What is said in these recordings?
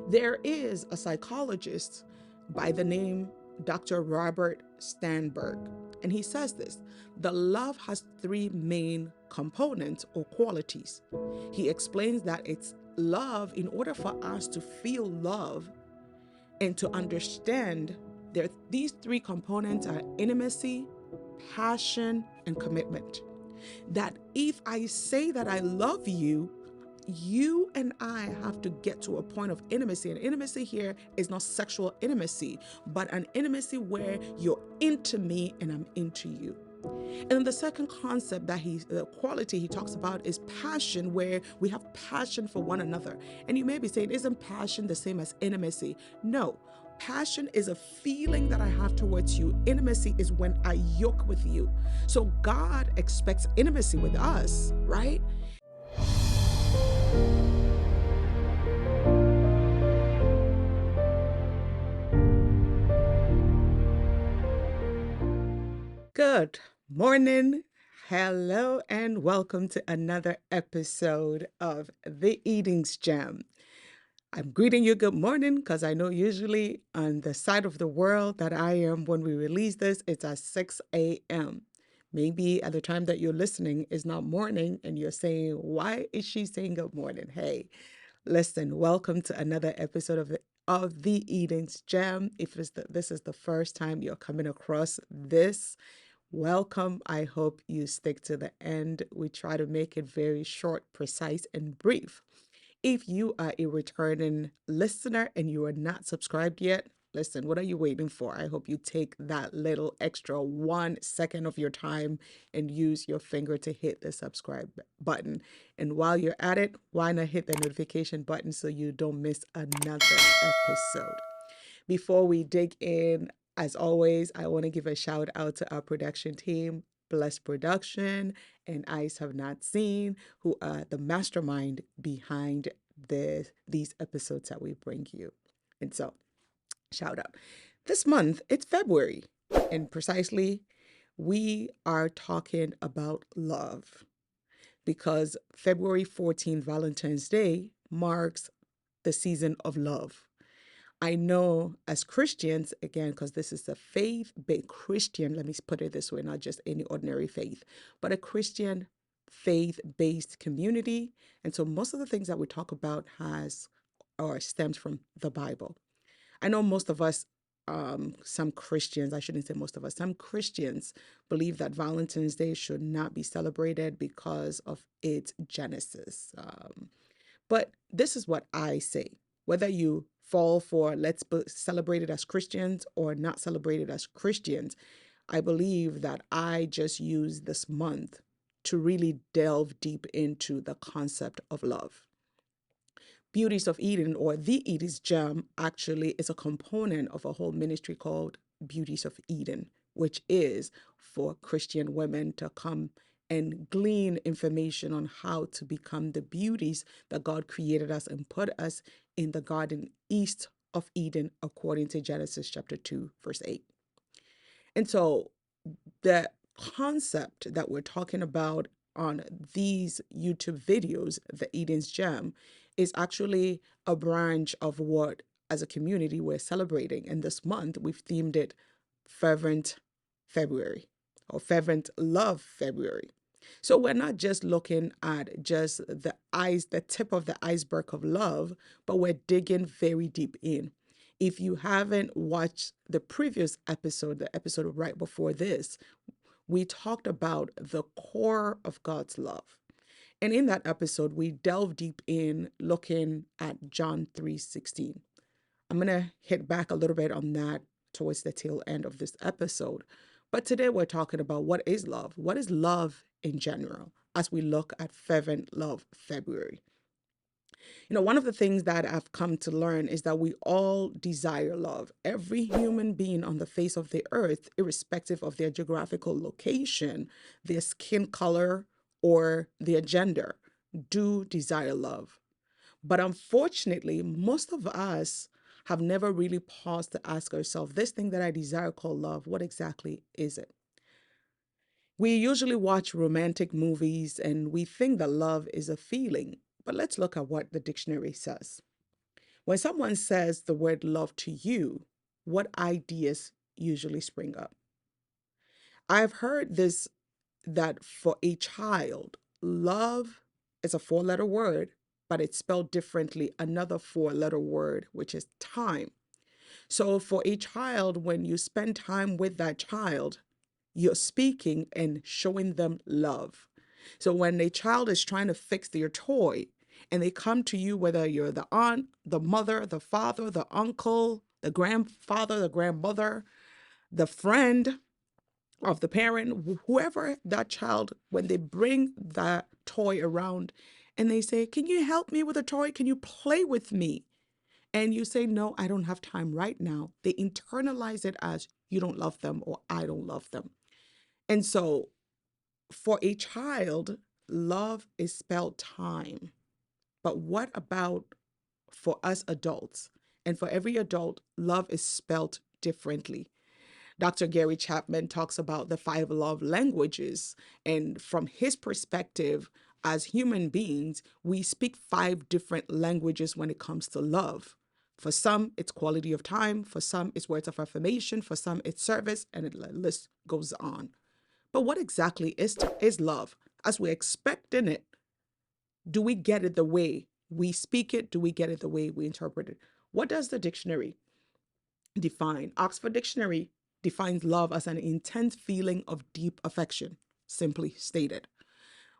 There is a psychologist by the name Dr. Robert Sternberg, and he says this: the love has three main components or qualities. He explains that it's love, in order for us to feel love and to understand, these three components are intimacy, passion, and commitment. That if I say that I love you, you and I have to get to a point of intimacy. And intimacy here is not sexual intimacy, but an intimacy where you're into me and I'm into you. And then the second concept that the quality he talks about is passion, where we have passion for one another. And you may be saying, isn't passion the same as intimacy? No. Passion is a feeling that I have towards you. Intimacy is when I yoke with you. So God expects intimacy with us, right? Good morning. Hello, and welcome to another episode of The Eating's Gem. I'm greeting you good morning because I know usually on the side of the world that I am when we release this, it's at 6 a.m. Maybe at the time that you're listening is not morning and you're saying, why is she saying good morning? Hey, listen, welcome to another episode of the Eating's Gem. If this is the first time you're coming across this, welcome. I hope you stick to the end. We try to make it very short, precise, and brief. If you are a returning listener and you are not subscribed yet, listen, what are you waiting for? I hope you take that little extra 1 second of your time and use your finger to hit the subscribe button. And while you're at it, why not hit the notification button so you don't miss another episode? Before we dig in, as always, I want to give a shout out to our production team, Bless Production and Eyes Have Not Seen, who are the mastermind behind these episodes that we bring you. And so, shout out. This month, it's February, and precisely, we are talking about love because February 14th, Valentine's Day, marks the season of love. I know as Christians, again, because this is a faith-based Christian, let me put it this way, not just any ordinary faith, but a Christian faith-based community. And so most of the things that we talk about has or stems from the Bible. I know most of us, some Christians, I shouldn't say most of us, some Christians believe that Valentine's Day should not be celebrated because of its genesis. But this is what I say. Whether you fall for celebrate it as Christians or not celebrate it as Christians, I believe that I just use this month to really delve deep into the concept of love. Beauties of Eden, or the Eden's Gem, actually is a component of a whole ministry called Beauties of Eden, which is for Christian women to come and glean information on how to become the beauties that God created us and put us in the garden east of Eden, according to Genesis chapter 2, verse 8. And so the concept that we're talking about on these YouTube videos, the Eden's Gem, is actually a branch of what, as a community, we're celebrating. And this month, we've themed it Fervent February or Fervent Love February. So we're not just looking at just the tip of the iceberg of love, but we're digging very deep in. If you haven't watched the previous episode, the episode right before this, we talked about the core of God's love. And in that episode, we delve deep in looking at John 3:16. I'm going to hit back a little bit on that towards the tail end of this episode. But today we're talking about what is love? What is love in general as we look at Fervent Love February? One of the things that I've come to learn is that we all desire love. Every human being on the face of the earth, irrespective of their geographical location, their skin color, or their gender, do desire love. But unfortunately, most of us have never really paused to ask ourselves, this thing that I desire called love, what exactly is it? We usually watch romantic movies and we think that love is a feeling, but let's look at what the dictionary says. When someone says the word love to you, what ideas usually spring up? I've heard this, that for a child, love is a four-letter word, but it's spelled differently, another four-letter word, which is time. So for a child, when you spend time with that child, you're speaking and showing them love. So when a child is trying to fix their toy and they come to you, whether you're the aunt, the mother, the father, the uncle, the grandfather, the grandmother, the friend of the parent, whoever that child, when they bring that toy around and they say, "Can you help me with a toy? Can you play with me?" And you say, "No, I don't have time right now." They internalize it as you don't love them or I don't love them. And so for a child, love is spelled time. But what about for us adults? And for every adult, love is spelled differently. Dr. Gary Chapman talks about the five love languages. And from his perspective, as human beings, we speak five different languages when it comes to love. For some, it's quality of time. For some, it's words of affirmation. For some, it's service. And the list goes on. But what exactly is love? As we're expecting it, do we get it the way we speak it? Do we get it the way we interpret it? What does the dictionary define? Oxford Dictionary defines love as an intense feeling of deep affection, simply stated.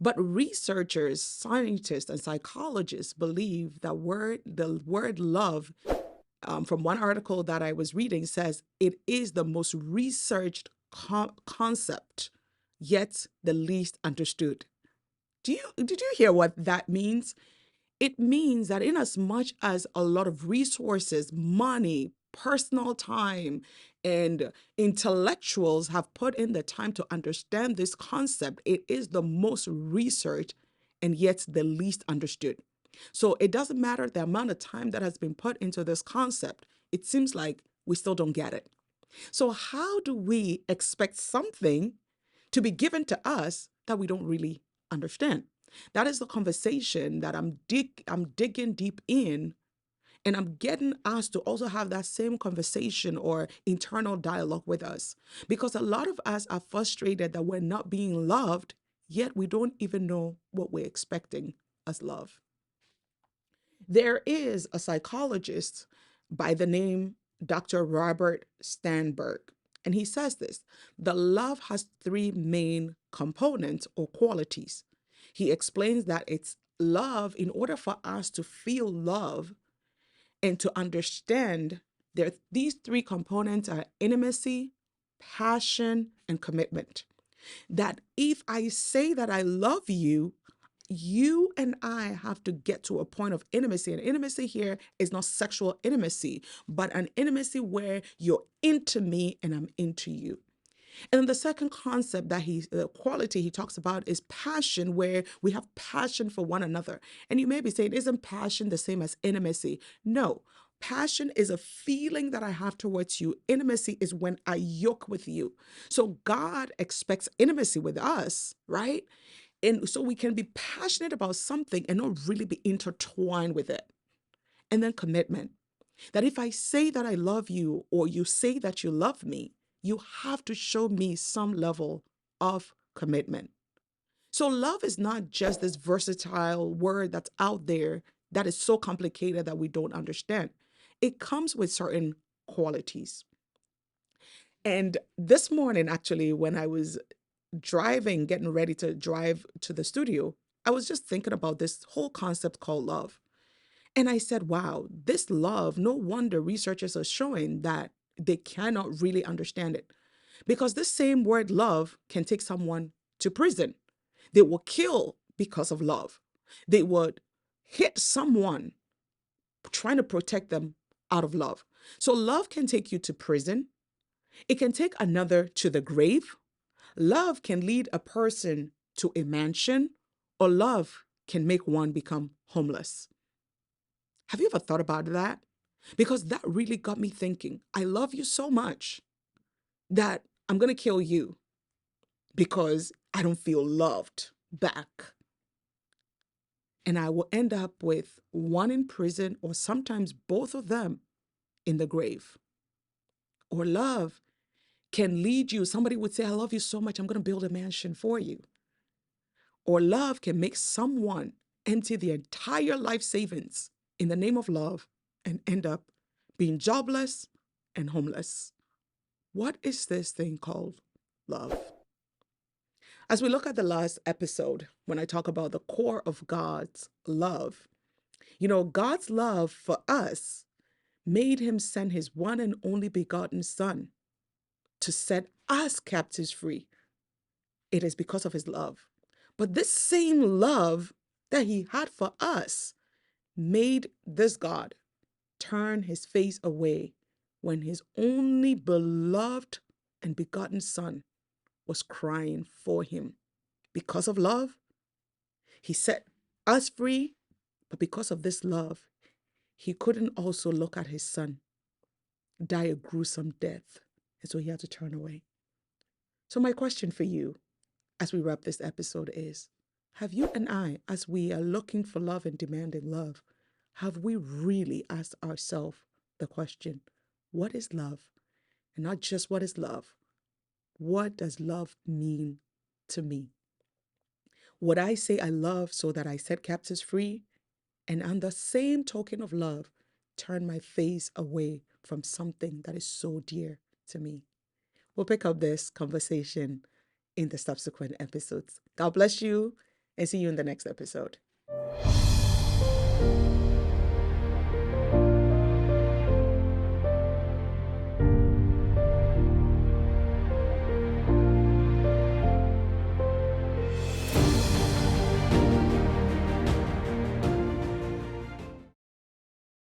But researchers, scientists, and psychologists believe that the word love, from one article that I was reading, says it is the most researched concept, yet the least understood. Did you hear what that means? It means that in as much as a lot of resources, money, personal time, and intellectuals have put in the time to understand this concept, it is the most researched and yet the least understood. So it doesn't matter the amount of time that has been put into this concept, it seems like we still don't get it. So, how do we expect something to be given to us that we don't really understand? That is the conversation that I'm digging deep in, and I'm getting us to also have that same conversation or internal dialogue with us. Because a lot of us are frustrated that we're not being loved, yet we don't even know what we're expecting as love. There is a psychologist by the name Dr. Robert Sternberg, and he says this: the love has three main components or qualities. He explains that it's love, in order for us to feel love and to understand, these three components are intimacy, passion, and commitment. That if I say that I love you, you and I have to get to a point of intimacy. And intimacy here is not sexual intimacy, but an intimacy where you're into me and I'm into you. And then the second concept that the quality he talks about is passion, where we have passion for one another. And you may be saying, isn't passion the same as intimacy? No. Passion is a feeling that I have towards you. Intimacy is when I yoke with you. So God expects intimacy with us, right? And so we can be passionate about something and not really be intertwined with it. And then commitment, that if I say that I love you or you say that you love me, you have to show me some level of commitment. So love is not just this versatile word that's out there that is so complicated that we don't understand. It comes with certain qualities. And this morning, actually, when I was driving, getting ready to drive to the studio, I was just thinking about this whole concept called love. And I said, wow, this love, no wonder researchers are showing that they cannot really understand it. Because this same word love can take someone to prison. They will kill because of love. They would hit someone trying to protect them out of love. So love can take you to prison. It can take another to the grave. Love can lead a person to a mansion, or love can make one become homeless. Have you ever thought about that? Because that really got me thinking. I love you so much that I'm going to kill you because I don't feel loved back. And I will end up with one in prison or sometimes both of them in the grave. Or love can lead you. Somebody would say, I love you so much, I'm going to build a mansion for you. Or love can make someone empty their entire life savings in the name of love and end up being jobless and homeless. What is this thing called love? As we look at the last episode, when I talk about the core of God's love, God's love for us made him send his one and only begotten Son to set us captives free. It is because of his love. But this same love that he had for us made this God turn his face away when his only beloved and begotten Son was crying for him. Because of love, he set us free, but because of this love, he couldn't also look at his Son die a gruesome death, and so he had to turn away. So my question for you as we wrap this episode is, have you and I, as we are looking for love and demanding love, have we really asked ourselves the question, what is love? And not just what is love, what does love mean to me? Would I say I love so that I set captives free? And on the same token of love, turn my face away from something that is so dear to me? We'll pick up this conversation in the subsequent episodes. God bless you and see you in the next episode.